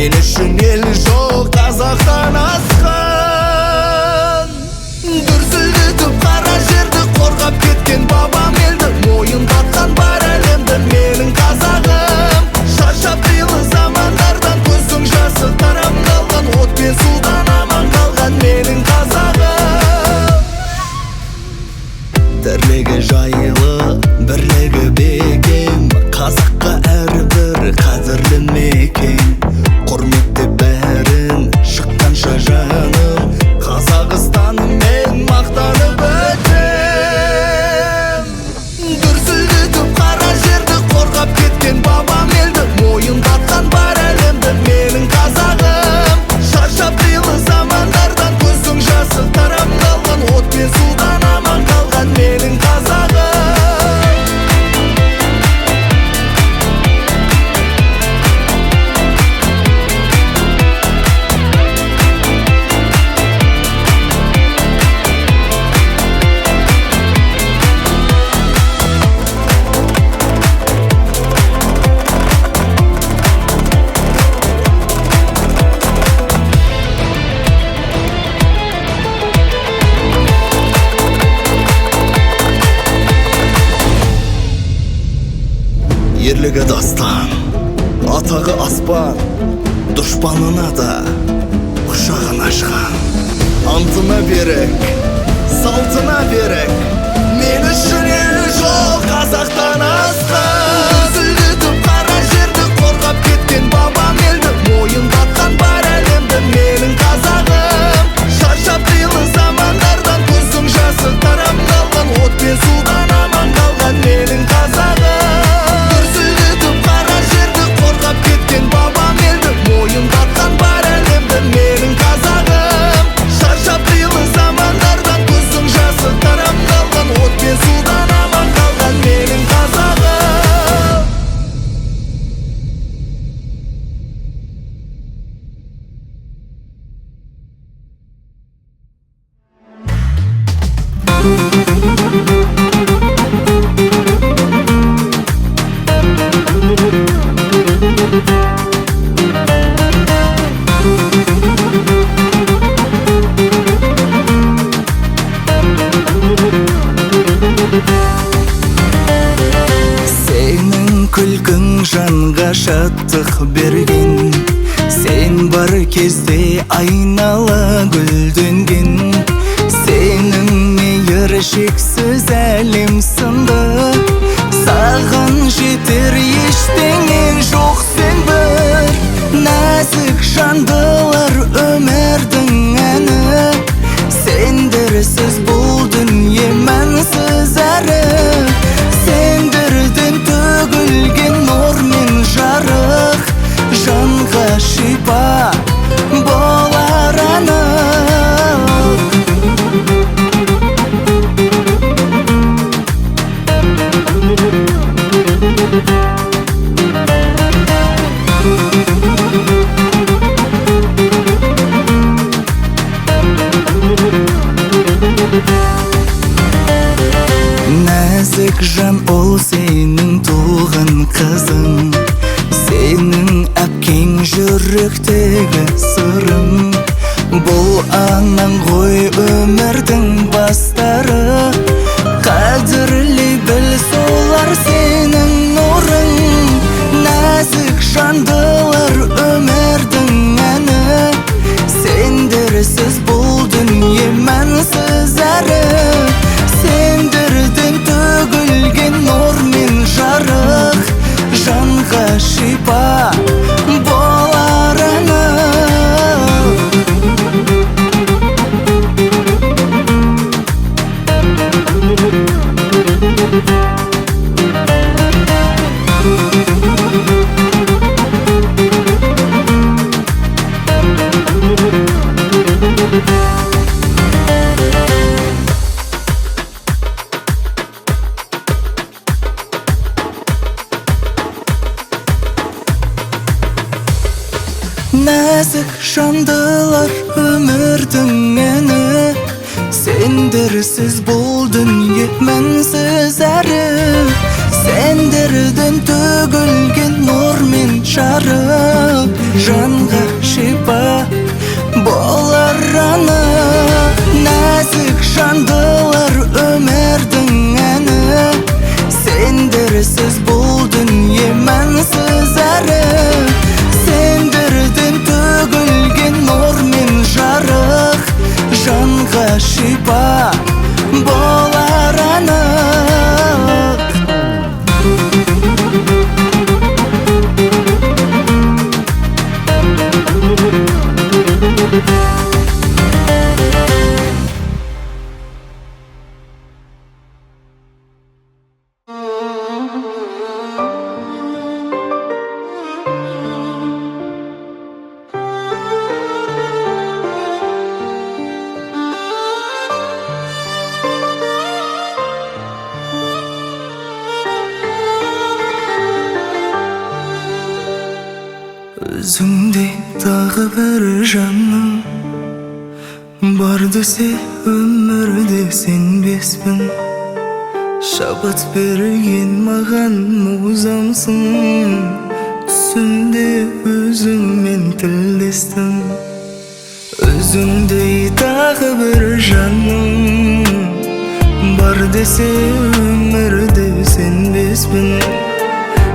Men üçün el жоқ Қазақтан асқан. Дүрсілдетіп қара жерді қорғап кеткен бабам елді, мойындатқан бар әлемді менің қазағым. Шаршап қилы замандардан көздің жасы тарам қалған, от пен судан аман қалған менің қазағым. Тірлігі жайлы, бірлігі бекем, қазаққа әрбір қадірлі мекен. Құрметті бәрін шыққанша жаным, Қазақстаныммен мақтанып өтем. Дүрсілдетіп қара жерді қорғап кеткен бабам елді, мойындатқан бар әлемді менің қазағым. Шаршап қилы замандардан көздің жасы тарам қалған, от пен судан аман қалған менің қазағым. Ерлігі дастан, атағы аспан, дұшпанына да құшағын ашқан. Антына берік, салтына берік, мен үшін елі жоқ қазақтан асқан. Дүрсілдетіп қара жерді қорғап кеткен бабам елді, мойындатқан бар әлемді менің қазағым. Шаршап қилы замандардан көздің жасы тарам қалған, от пен судан аман қалған менің қазағым. Кеткен бабам елді, мойындатқан бар әлемді менің қазағым. Шаршап қилы замандардан көздің жасы тарам қалған, от пен судан аман қалған менің қазағым. Сенің күлкің жанға шаттық берген, сен бар кезде айнала гүлденген. Сенің мейір шексіз әлем сынды, саған жетер ештеңең жоқ сен бір. Нәзік жандылар өмірдің әні, сендерсіз бұл дүние мәнсіз әрі. Сендерден төгілген нұр мен жарық, жанға шипа болар анық. Нәзік жан ол сенің туған қызың, сенің әпкең жүректегі сырың. Бұл анаң ғой өмірдің бастары, қадірлей біл солар сенің нұрың. Нәзік жандылар өмірдің әні, сендерсіз бұл дүние мәнсіз әрі. Сендерден төгілген нұр мен жарық, жанға шипа болар анық. Нәзік жандылар өмірдің әні, сендерсіз бұл дүние мәнсіз әрі. Сендерден төгілген нұр мен жарық, жанға Özüngdей tagı bir жаным бар десе өмірде сенбеспін. Шабыт берген маған музамсың, түсімде өзіңмен тілдестім. Өзіңдей тағы бір жаным бар десе өмірде сенбеспін.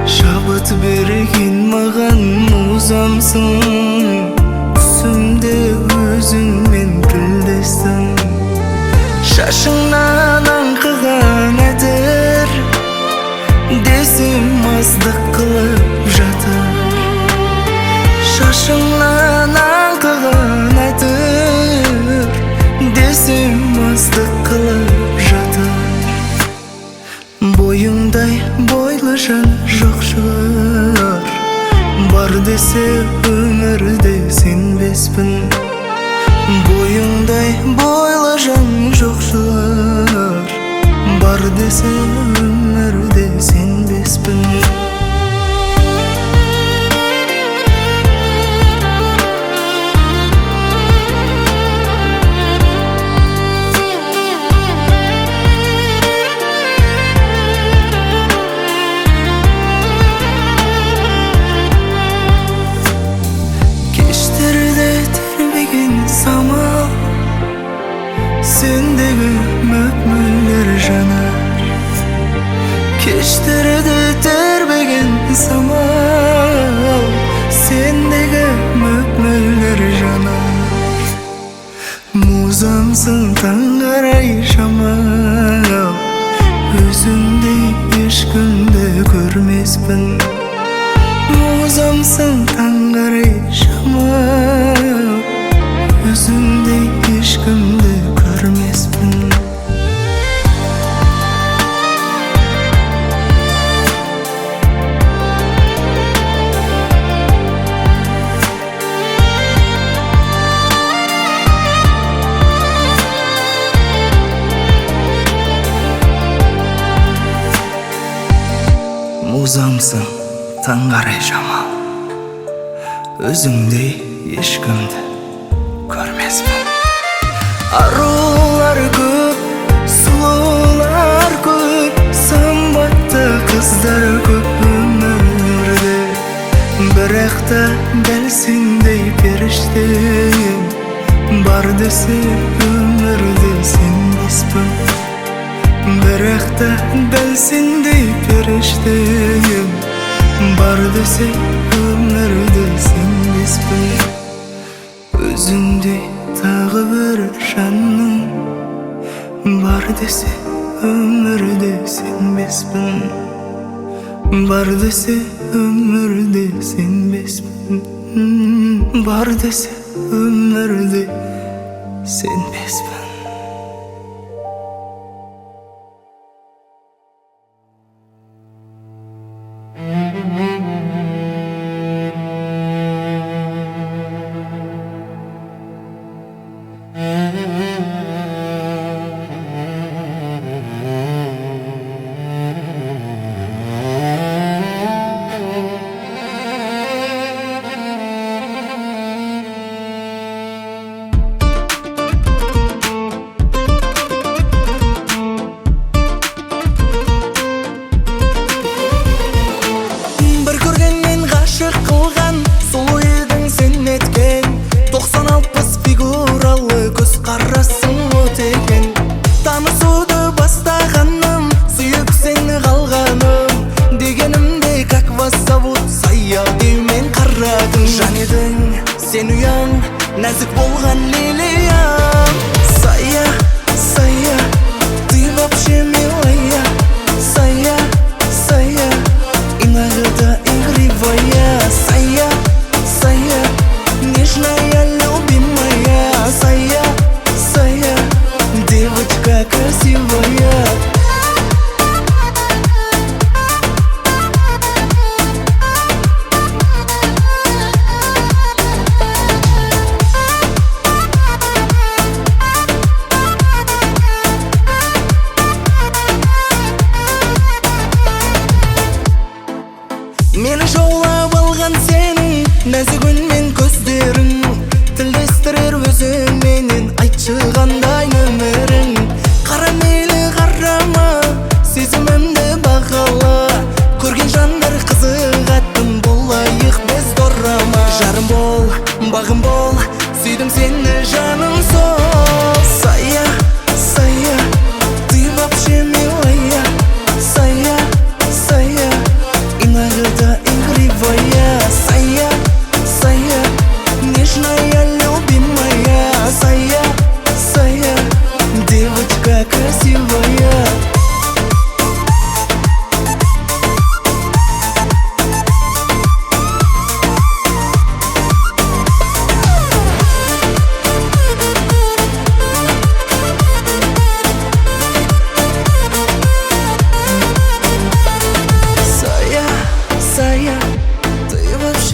Шабыт берген маған музамсың, түсімде өзіңмен тілдестім. Шашыңнан аңқыған әтір десем маздық қылып жатыр. Шашыңнан аңқыған әтір десем маздық қылып жатыр. Бойыңдай бойлы жан жоқ шығар, бар десе өмірде сенбеспін. Бойыңдай бойлы жан жоқ шығар, бар десе өмірде сенбеспін. Самал сендегі мөп-мөлдір жанар, кештерде тербеген самал сендегі мөп-мөлдір жанар. Музамсың таңғарай жамал, өзіңдей ешкімді көрмеспін. Музамсың таңғарай жамал, өзіңдей ешкімді көрмеспін. Музамсың таңғарай жамал, өзіңдей ешкімді көрмеспін. Арулар көп, сұлулар көп, сымбатты қыздар көп өмірде. Бірақ та дәл сендей періште бар десе өмірде сенбеспін. Бірақ та дәл сендей періште бар десе өмірде сенбеспін. Өзіңдей тағы бір жаным бар десе өмірде сенбеспін. Бар десе өмірде сенбеспін. Бар десе өмірде сенбеспін. Сен ұяң, нәзік болған лилиям. Сая, сая, ты вообще милая. Сая, сая, иногда игривая. Сая, сая, нежная, любимая. Сая, сая, девочка красивая.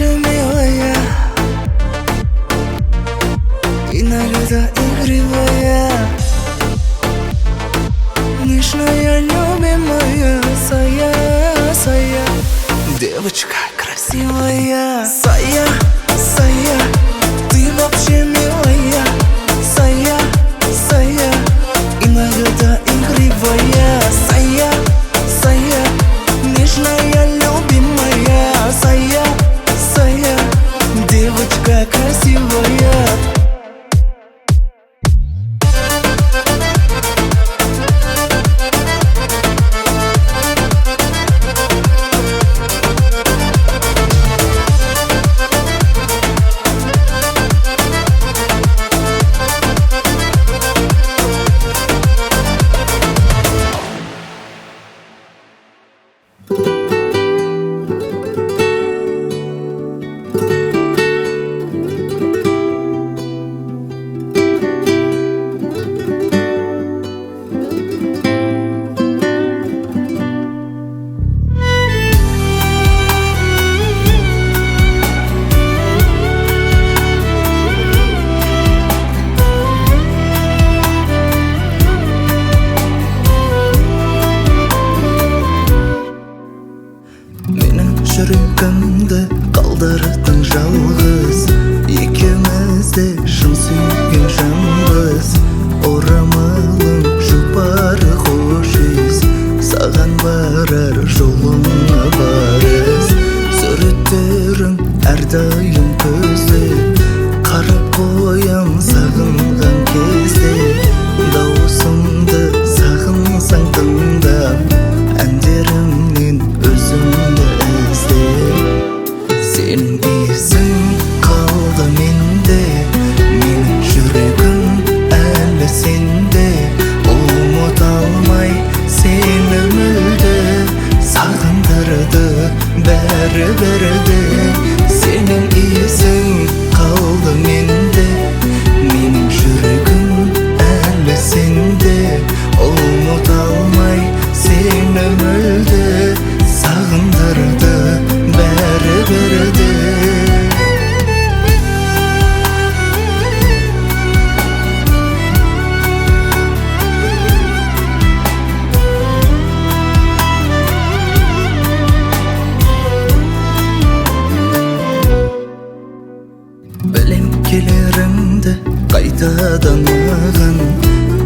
вообще милая, иногда игривая, нежная, любимая, Сая, девочка красивая. Сая, ты вообще милая, Сая, иногда игривая, Сая, нежная, любимая, Сая, девочка красивая. Жүрегімді қалдырдың жалғыз, екеумізді шын сүйген жанбыз. Орамалың жұпары хош иіс, саған барар жолыңа барыз. Суреттерің әрдайым көзде, қарап қоям сағынған кезде. Дауысымды сағынсаң тыңдап, әндерімнен өзімді senin izin kaldı mende, benim yüreğim elle sende. Umut almay seni müldü, sağındırdı beri. Senin izin kaldı mende, benim yüreğim elle sende. Umut almay seni müldü, sağındırdı beri. Білем келерімді қайтадан маған,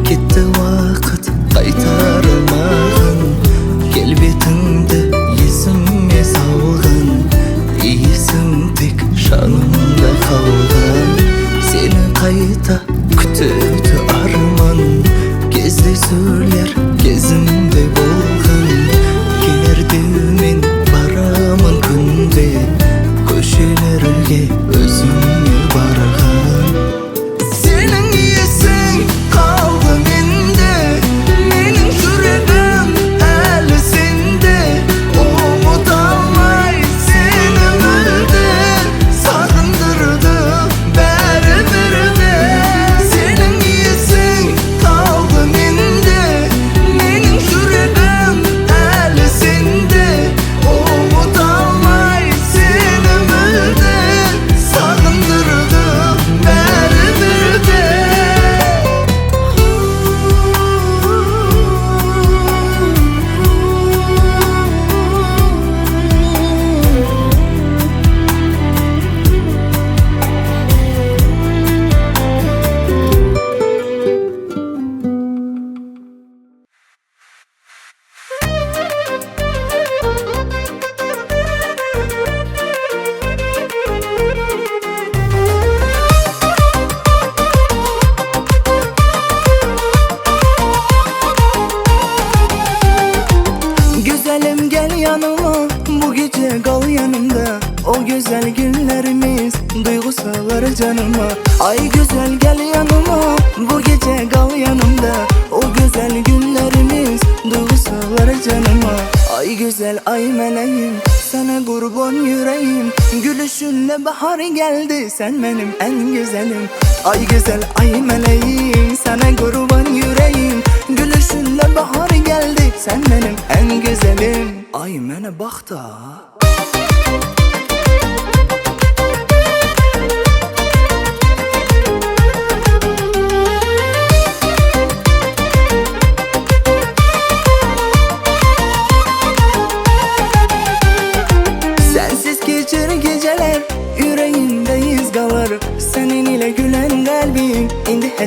кетті уақыт қайтарылмаған. Келбетіңді есіме салған, иісің тек жанымда қалған. Сені қайта күтуді арман, кездесулер кезімде болған. Келердеумен барамын күнде, көшелерге өзіңе барған. Senin iyisin kaldı mende, benim yüreğim eli sende. Umut almay seni müldü, sağındırdı beri. Senin iyisin kaldı mende, benim yüreğim eli sende. Umut almay seni müldü, sağındırdı beri. Güzelim gel yanıma, bu gece kal yanımda. O güzel günlerimiz duygusallar canıma. Ay güzel gel yanıma, bu gece kal yanımda. O güzel günlerimiz duygusallar canıma. Ay güzel ay meleğim, sana kurban yüreğim. Gülüşünle bahar geldi, sen benim en güzelim. Ay güzel ay meleğim, sana kurban yüreğim. Gülüşünle bahar geldi, sen benim en güzelim. Ay mene bak da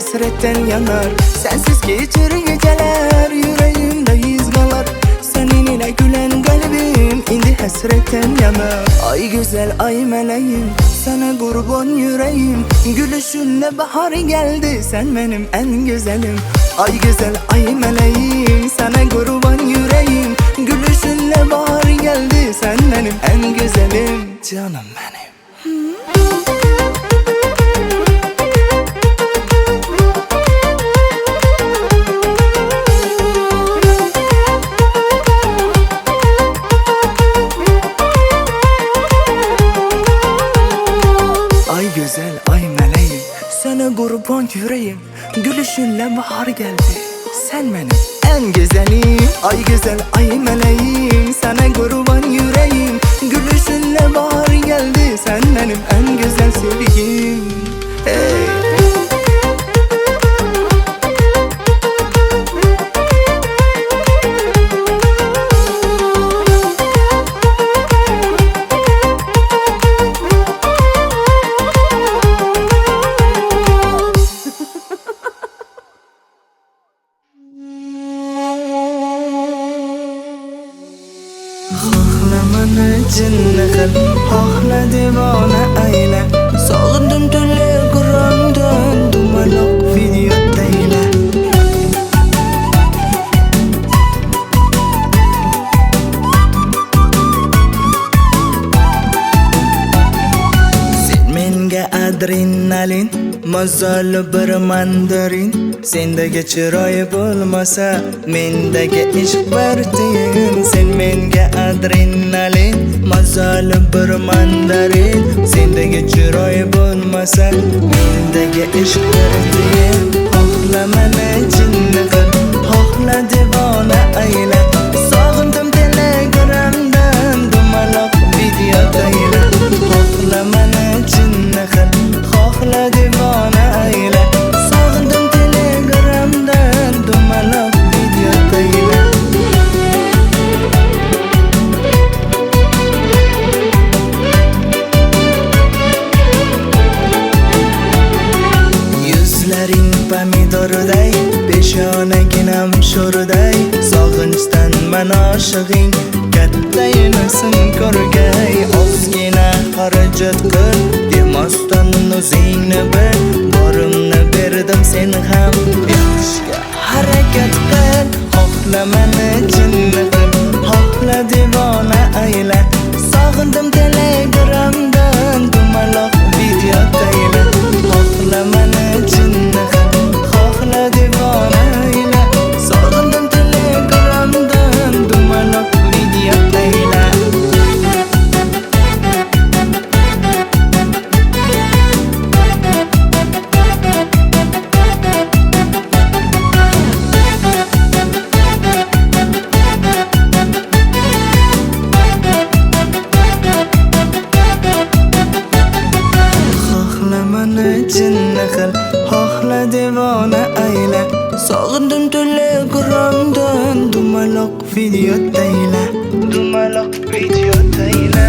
hasretten yanar. Sensiz geçir geceler, yüreğimde iz kalar. Senin ile gülen kalbim indi hasretten yanar. Ay güzel ay meleğim, sana kurban yüreğim. Gülüşünle bahar geldi, sen benim en güzelim. Ay güzel ay meleğim, sana kurban yüreğim. Gülüşünle bahar geldi, sen benim en güzelim. Canım benim. Ay güzel ay meleğim, sana kurban yüreğim. Gülüşünle bahar geldi, sen benim en güzelim. Ay güzel ay meleğim, sana kurban yüreğim. Gülüşünle bahar geldi, sen benim en güzel sevgim. Hey. Xohlamani jinni qil, xohla devona ayla. Sog'indim telegramdan, dumaloq video tayla. Sen menga adrenalin, mazali bir mandarin. Sendagi chiroy bo'lmasa, mendagi ishq bir tiyin. Sen menga adrenalin, mazali bir mandarin. Sendagi chiroy bo'lmasa, mendagi ishq bir tiyin. Xohlamani jinni qil, xohla devona ayla. Sog'indim telegramdan, dumaloq video tayla. Xohlamani jinni qil, xohla devona ayla. Sog'indim telegramdan, dumaloq video tayla. Yuzlaring pomidorday, peshonaginam sho'rday. Sog'inchdan man oshig'ing, katta enasin ko'rgay. Ozgina xarajat qil, demasdan o'zingni bil. Borimni berdim, sen ham yaxshiga harakat qil. Xohlamani jinni qil, xohla devona ayla. Sog'indim telegramdan, dumaloq video tayla. Xohlamani jinni qil, xohla devona ayla. Sog'indim telegramdan, dumaloq video tayla. Xohlamani jinni qil, xohla devona ayla. Sog'indim telegramdan, dumaloq video tayla. Dumaloq video tayla.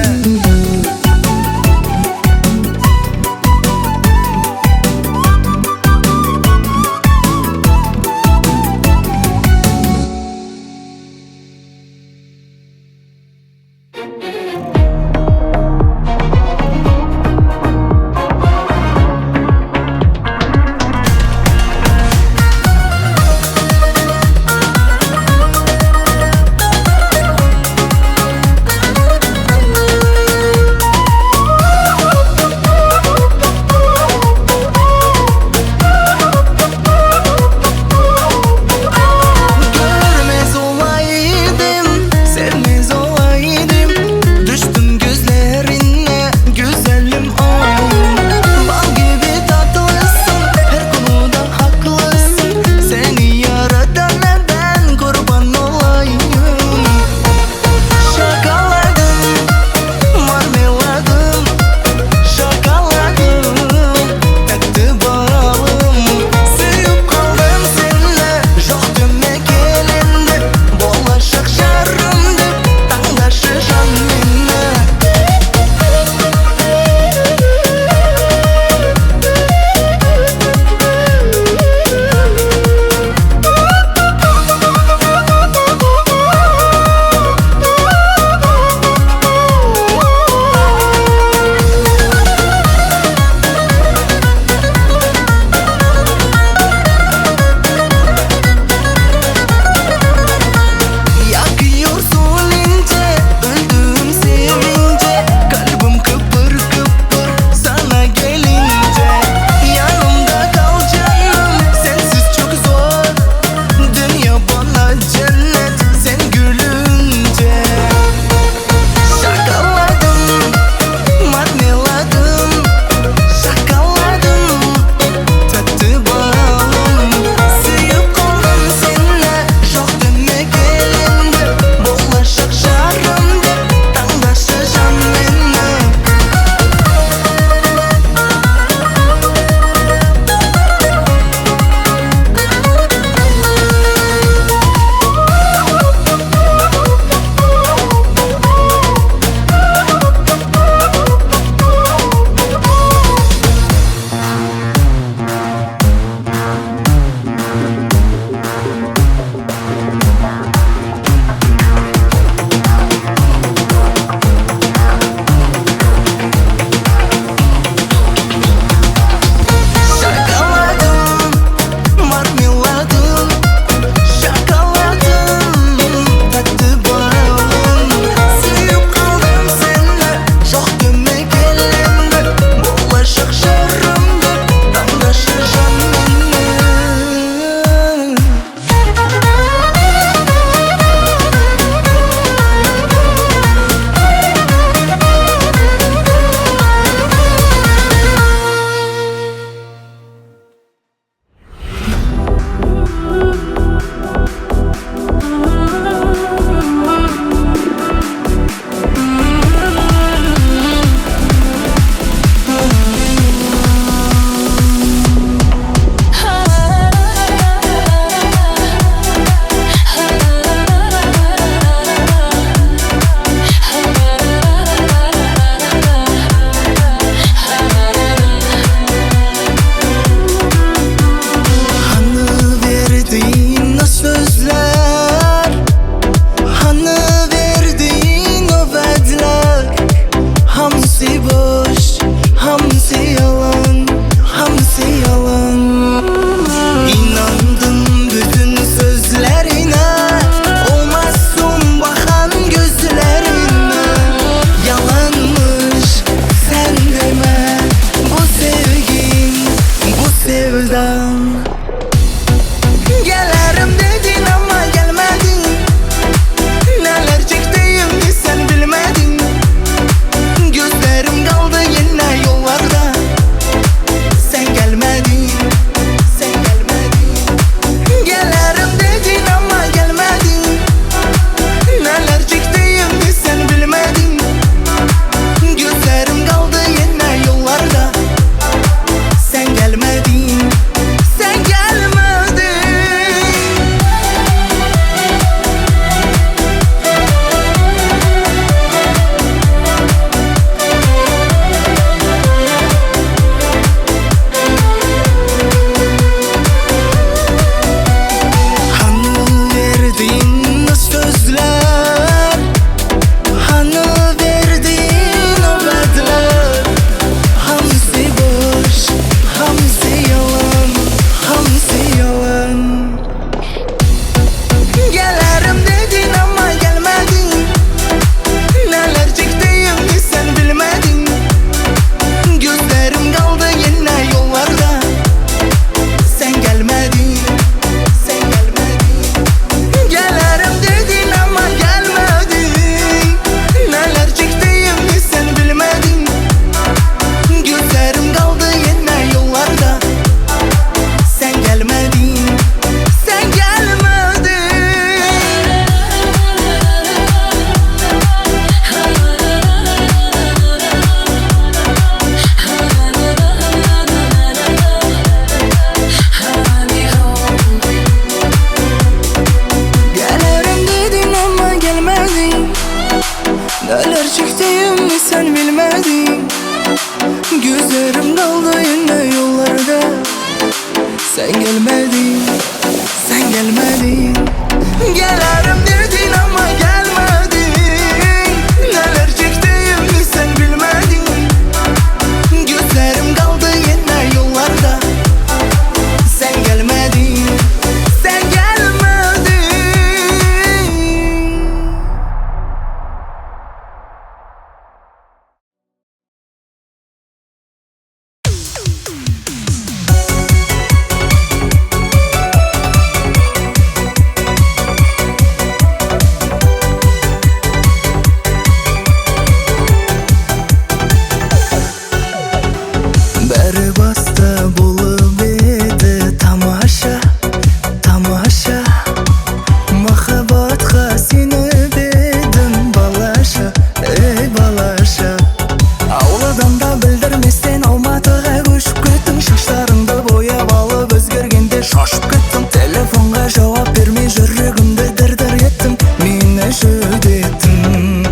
Алладан да білдірместен Алматыға көшіп кеттім. Шаштарыңды бояп алып өзгергенде шашып кеттім. Телефонға жауап бермей жүрегімді дір-дір еттім. Мені жүдеттің.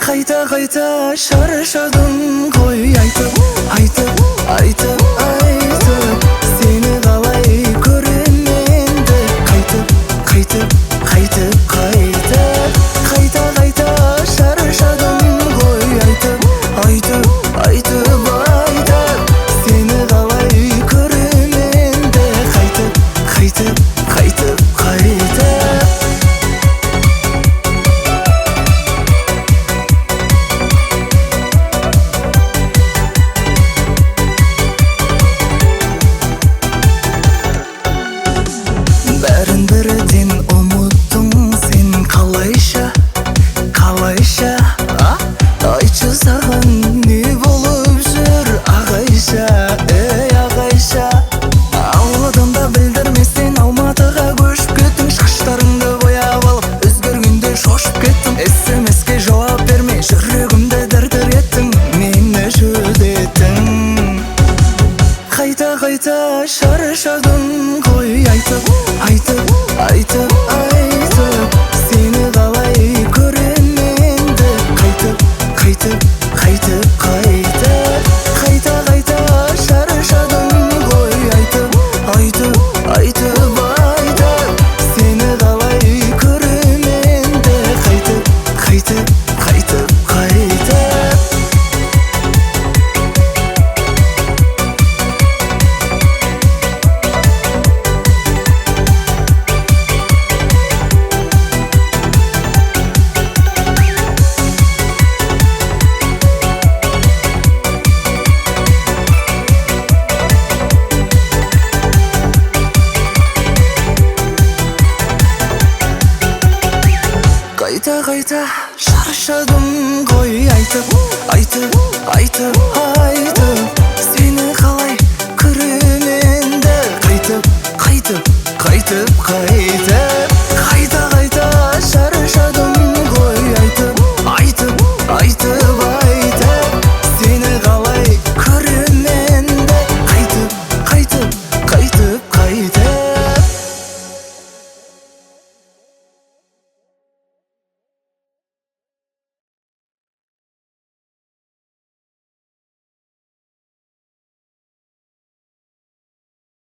Қайта шаршадым ғой айтып, айтып сені қалай көрем енді. Қайтып шаршадым ғой айтып сені қалай көрем енді. Қайтып бәрін бірден ұмыттың сен қалайша айтшы саған не болып жүр ағайша, ағайша. Алладан да білдірместен Алматыға көшіп кеттің. Шаштарыңды бояп алып өзгергенде шошып кеттім. SMS-ке жауап бермей жүрегімді дір-дір еттің. Мені жүдеттің. Қайта шаршадым ғой айтып сені қалай көрем енді. Қайтып шаршадым ғой айтып сені қалай көрем енді. Қайтып шаршадым ғой айтып